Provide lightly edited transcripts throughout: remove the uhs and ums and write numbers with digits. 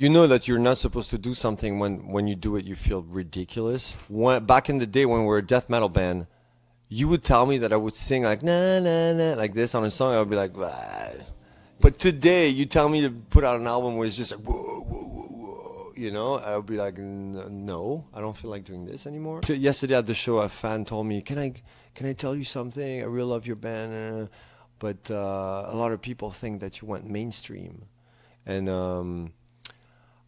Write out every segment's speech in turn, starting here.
You know that you're not supposed to do something when you do it, you feel ridiculous. Back in the day when we were a death metal band, you would tell me that I would sing like na na na like this on a song. I would be like, "Bah." But today you tell me to put out an album where it's just like whoa whoa whoa whoa, you know, I would be like, No, I don't feel like doing this anymore." Yesterday at the show, a fan told me, "Can I tell you something? I really love your band, but a lot of people think that you went mainstream," and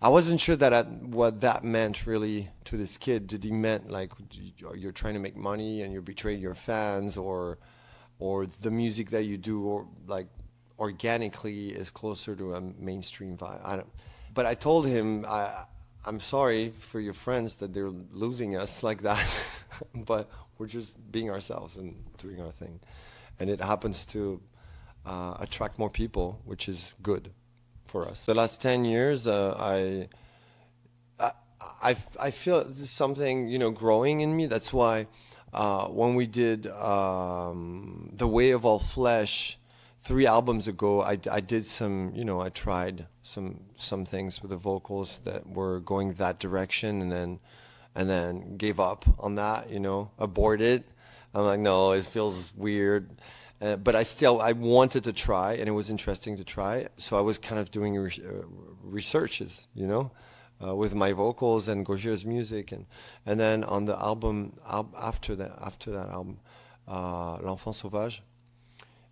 I wasn't sure what that meant really to this kid. Did he meant like you're trying to make money and you betray your fans, or the music that you do, or like organically is closer to a mainstream vibe? I don't. But I told him I'm sorry for your friends that they're losing us like that, but we're just being ourselves and doing our thing, and it happens to attract more people, which is good for us. The last 10 years, I feel something, growing in me. That's why when we did The Way of All Flesh 3 albums ago, I did some, I tried some things with the vocals that were going that direction, and then gave up on that, aborted. I'm like, no, it feels weird. But I wanted to try, and it was interesting to try. So I was kind of doing researches, with my vocals and Gojira's music, and then on the album after that album, L'Enfant Sauvage,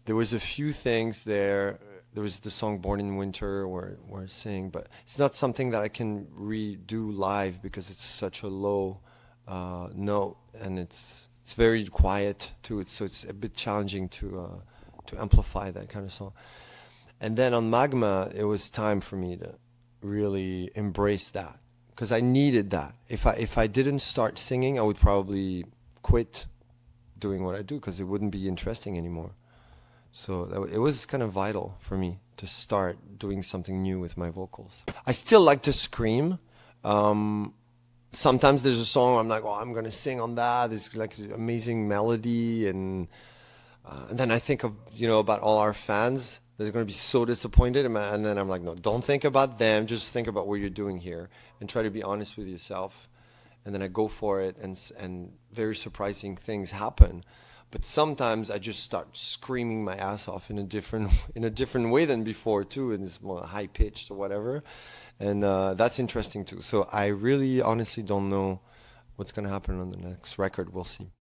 there was a few things there. There was the song Born in Winter where I sing, but it's not something that I can redo live because it's such a low note, and it's very quiet too. So it's a bit challenging to amplify that kind of song. And then on Magma, it was time for me to really embrace that, because I needed that. If I didn't start singing, I would probably quit doing what I do because it wouldn't be interesting anymore. So it was kind of vital for me to start doing something new with my vocals. I still like to scream. Sometimes there's a song I'm like, oh, I'm gonna sing on that. It's like an amazing melody, and then I think of about all our fans. They're gonna be so disappointed, and then I'm like, no, don't think about them. Just think about what you're doing here, and try to be honest with yourself. And then I go for it, and very surprising things happen. But sometimes I just start screaming my ass off in a different way than before too, and it's more high pitched or whatever, and that's interesting too. So I really honestly don't know what's gonna happen on the next record. We'll see.